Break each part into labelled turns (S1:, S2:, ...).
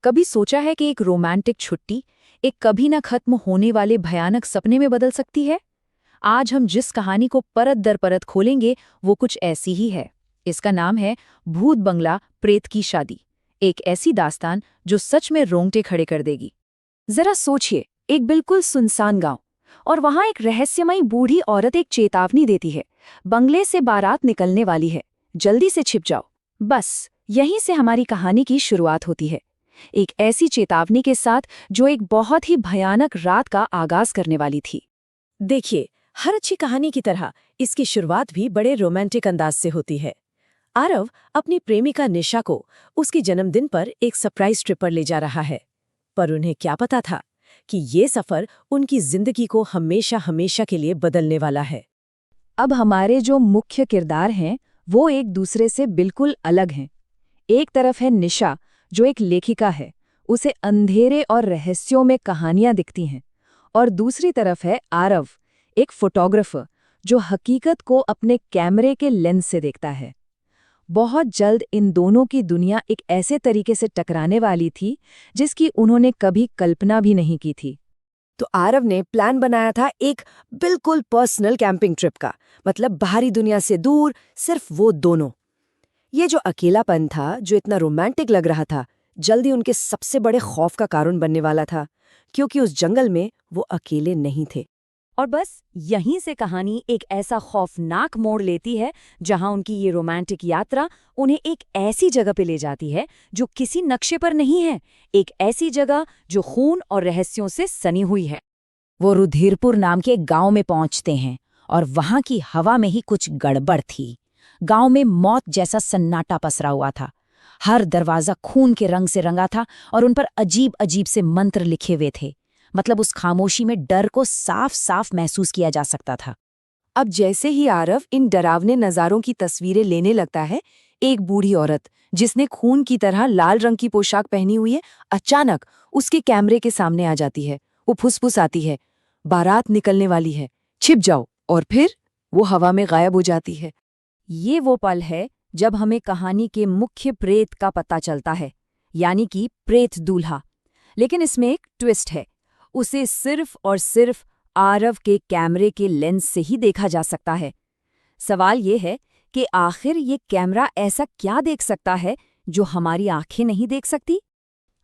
S1: कभी सोचा है कि एक रोमांटिक छुट्टी एक कभी न खत्म होने वाले भयानक सपने में बदल सकती है? आज हम जिस कहानी को परत दर परत खोलेंगे वो कुछ ऐसी ही है। इसका नाम है भूत बंगला प्रेत की शादी। एक ऐसी दास्तान जो सच में रोंगटे खड़े कर देगी। जरा सोचिए, एक बिल्कुल सुनसान गांव और वहां एक रहस्यमयी बूढ़ी औरत एक चेतावनी देती है, बंगले से बारात निकलने वाली है, जल्दी से छिप जाओ। बस यहीं से हमारी कहानी की शुरुआत होती है, एक ऐसी चेतावनी के साथ जो एक बहुत ही भयानक रात का आगाज करने वाली थी।
S2: देखिए, हर अच्छी कहानी की तरह इसकी शुरुआत भी बड़े रोमांटिक अंदाज से होती है। आरव अपनी प्रेमिका निशा को उसके जन्मदिन पर एक सरप्राइज ट्रिप पर ले जा रहा है, पर उन्हें क्या पता था कि ये सफर उनकी जिंदगी को हमेशा हमेशा के लिए बदलने वाला है।
S1: अब हमारे जो मुख्य किरदार हैं वो एक दूसरे से बिल्कुल अलग हैं। एक तरफ है निशा, जो एक लेखिका है, उसे अंधेरे और रहस्यों में कहानियां दिखती हैं। और दूसरी तरफ है आरव, एक फोटोग्राफर जो हकीकत को अपने कैमरे के लेंस से देखता है। बहुत जल्द इन दोनों की दुनिया एक ऐसे तरीके से टकराने वाली थी जिसकी उन्होंने कभी कल्पना भी नहीं की थी।
S2: तो आरव ने प्लान बनाया था एक बिल्कुल पर्सनल कैंपिंग ट्रिप का, मतलब बाहरी दुनिया से दूर, सिर्फ वो दोनों। ये जो अकेलापन था, जो इतना रोमांटिक लग रहा था, जल्दी उनके सबसे बड़े खौफ का कारण बनने वाला था, क्योंकि उस जंगल में वो अकेले नहीं थे।
S1: और बस यहीं से कहानी एक ऐसा खौफनाक मोड़ लेती है जहां उनकी ये रोमांटिक यात्रा उन्हें एक ऐसी जगह पे ले जाती है जो किसी नक्शे पर नहीं है, एक ऐसी जगह जो खून और रहस्यों से सनी हुई है। वो रुधिरपुर नाम के गांव में पहुंचते हैं और वहां की हवा में ही कुछ गड़बड़ थी। गांव में मौत जैसा सन्नाटा पसरा हुआ था। हर दरवाजा खून के रंग से रंगा था और उन पर अजीब अजीब से मंत्र लिखे हुए थे। मतलब उस खामोशी में डर को साफ साफ महसूस किया जा सकता था।
S2: अब जैसे ही आरव इन डरावने नज़ारों की तस्वीरें लेने लगता है, एक बूढ़ी औरत जिसने खून की तरह लाल रंग की पोशाक पहनी हुई है, अचानक उसके कैमरे के सामने आ जाती है। वो फुसफुसाती है, बारात निकलने वाली है, छिप जाओ। और फिर वो हवा में गायब हो जाती है।
S1: ये वो पल है जब हमें कहानी के मुख्य प्रेत का पता चलता है, यानी कि प्रेत दूल्हा। लेकिन इसमें एक ट्विस्ट है, उसे सिर्फ और सिर्फ आरव के कैमरे के लेंस से ही देखा जा सकता है। सवाल ये है कि आखिर ये कैमरा ऐसा क्या देख सकता है जो हमारी आंखें नहीं देख सकती?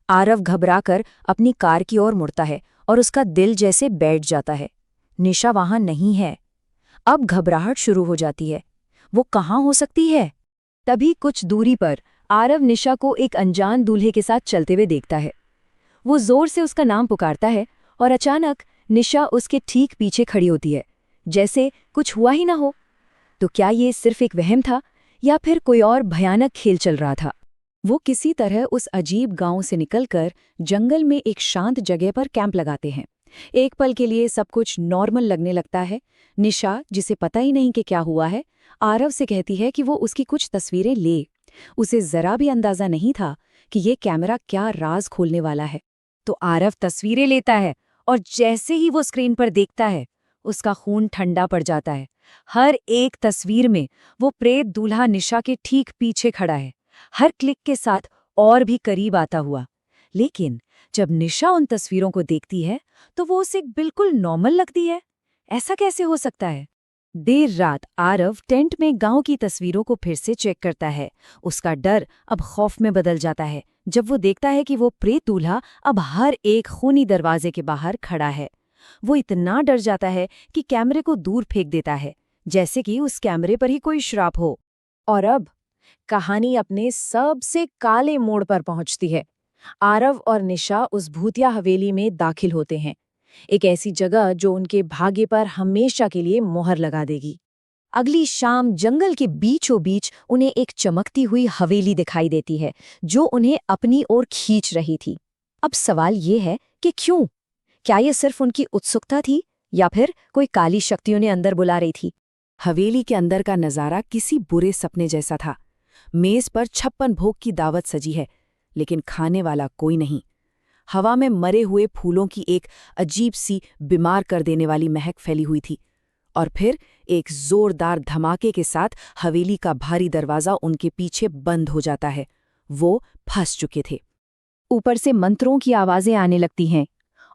S1: आरव घबराकर अपनी कार की ओर मुड़ता है और उसका दिल जैसे बैठ जाता है। निशा वहां नहीं है। अब घबराहट शुरू हो जाती है, वो कहाँ हो सकती है? तभी कुछ दूरी पर आरव निशा को एक अनजान दूल्हे के साथ चलते हुए देखता है। वो जोर से उसका नाम पुकारता है और अचानक निशा उसके ठीक पीछे खड़ी होती है, जैसे कुछ हुआ ही ना हो। तो क्या ये सिर्फ एक वहम था या फिर कोई और भयानक खेल चल रहा था? वो किसी तरह उस अजीब गांव से निकलकर जंगल में एक शांत जगह पर कैंप लगाते हैं। एक पल के लिए सब कुछ नॉर्मल लगने लगता है। निशा, जिसे पता ही नहीं कि क्या हुआ है, आरव से कहती है कि वो उसकी कुछ तस्वीरें ले। उसे जरा भी अंदाजा नहीं था कि ये कैमरा क्या राज खोलने वाला है। तो आरव तस्वीरें लेता है और जैसे ही वो स्क्रीन पर देखता है, उसका खून ठंडा पड़ जाता है। हर एक तस्वीर में वो प्रेत दूल्हा निशा के ठीक पीछे खड़ा है, हर क्लिक के साथ और भी करीब आता हुआ। लेकिन जब निशा उन तस्वीरों को देखती है तो वो उसे बिल्कुल नॉर्मल लगती है। ऐसा कैसे हो सकता है? देर रात आरव टेंट में गांव की तस्वीरों को फिर से चेक करता है। उसका डर अब खौफ में बदल जाता है जब वो देखता है कि वो प्रेत दूल्हा अब हर एक खूनी दरवाजे के बाहर खड़ा है। वो इतना डर जाता है कि कैमरे को दूर फेंक देता है, जैसे कि उस कैमरे पर ही कोई श्राप हो। और अब कहानी अपने सबसे काले मोड़ पर पहुंचती है। आरव और निशा उस भूतिया हवेली में दाखिल होते हैं, एक ऐसी जगह जो उनके भाग्य पर हमेशा के लिए मोहर लगा देगी। अगली शाम जंगल के बीचों बीच उन्हें एक चमकती हुई हवेली दिखाई देती है जो उन्हें अपनी ओर खींच रही थी। अब सवाल ये है कि क्यों? क्या ये सिर्फ उनकी उत्सुकता थी या फिर कोई काली शक्तियों ने अंदर बुला रही थी?
S2: हवेली के अंदर का नज़ारा किसी बुरे सपने जैसा था। मेज पर 56 भोग की दावत सजी है, लेकिन खाने वाला कोई नहीं। हवा में मरे हुए फूलों की एक अजीब सी बीमार कर देने वाली महक फैली हुई थी। और फिर एक जोरदार धमाके के साथ हवेली का भारी दरवाजा उनके पीछे बंद हो जाता है। वो फंस चुके थे। ऊपर से मंत्रों की आवाजें आने लगती हैं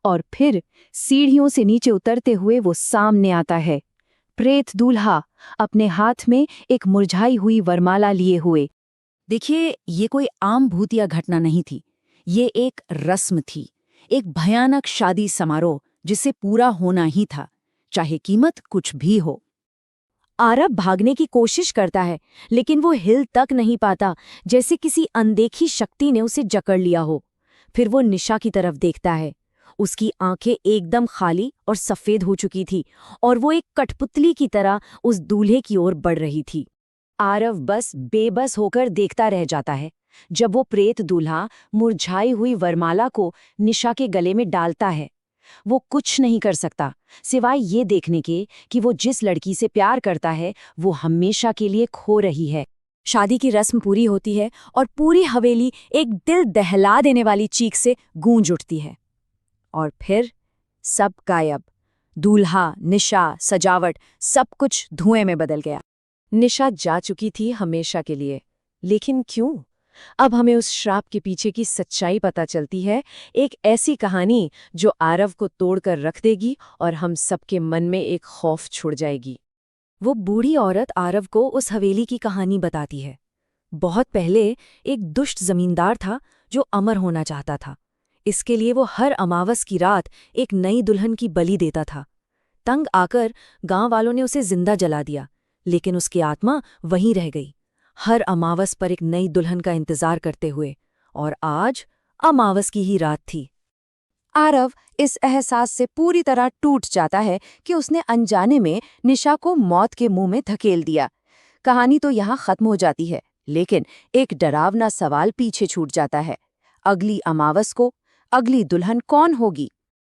S2: और फिर सीढ़ियों से नीचे उतरते हुए वो सामने आता है, प्रेत दूल्हा, अपने हाथ में एक मुरझाई हुई वरमाला लिए हुए।
S1: देखिए, ये कोई आम भूतिया घटना नहीं थी। ये एक रस्म थी, एक भयानक शादी समारोह जिसे पूरा होना ही था, चाहे कीमत कुछ भी हो।
S2: आरव भागने की कोशिश करता है, लेकिन वो हिल तक नहीं पाता, जैसे किसी अनदेखी शक्ति ने उसे जकड़ लिया हो। फिर वो निशा की तरफ देखता है। उसकी आंखें एकदम खाली और सफेद हो चुकी थी और वो एक कठपुतली की तरह उस दूल्हे की ओर बढ़ रही थी। आरव बस बेबस होकर देखता रह जाता है जब वो प्रेत दूल्हा मुरझाई हुई वरमाला को निशा के गले में डालता है। वो कुछ नहीं कर सकता सिवाय ये देखने के कि वो जिस लड़की से प्यार करता है वो हमेशा के लिए खो रही है। शादी की रस्म पूरी होती है और पूरी हवेली एक दिल दहला देने वाली चीख से गूंज उठती है। और फिर सब गायब। दूल्हा, निशा, सजावट, सब कुछ धुएं में बदल गया। निशा जा चुकी थी हमेशा के लिए, लेकिन क्यों? अब हमें उस श्राप के पीछे की सच्चाई पता चलती है, एक ऐसी कहानी जो आरव को तोड़कर रख देगी और हम सबके मन में एक खौफ छुड़ जाएगी। वो बूढ़ी औरत आरव को उस हवेली की कहानी बताती है। बहुत पहले एक दुष्ट जमींदार था जो अमर होना चाहता था। इसके लिए वो हर अमावस की रात एक नई दुल्हन की बलि देता था। तंग आकर गांव वालों ने उसे जिंदा जला दिया, लेकिन उसकी आत्मा वहीं रह गई, हर अमावस पर एक नई दुल्हन का इंतजार करते हुए। और आज अमावस की ही रात थी। आरव इस एहसास से पूरी तरह टूट जाता है कि उसने अनजाने में निशा को मौत के मुंह में धकेल दिया। कहानी तो यहाँ खत्म हो जाती है, लेकिन एक डरावना सवाल पीछे छूट जाता है। अगली अमावस को अगली दुल्हन कौन होगी?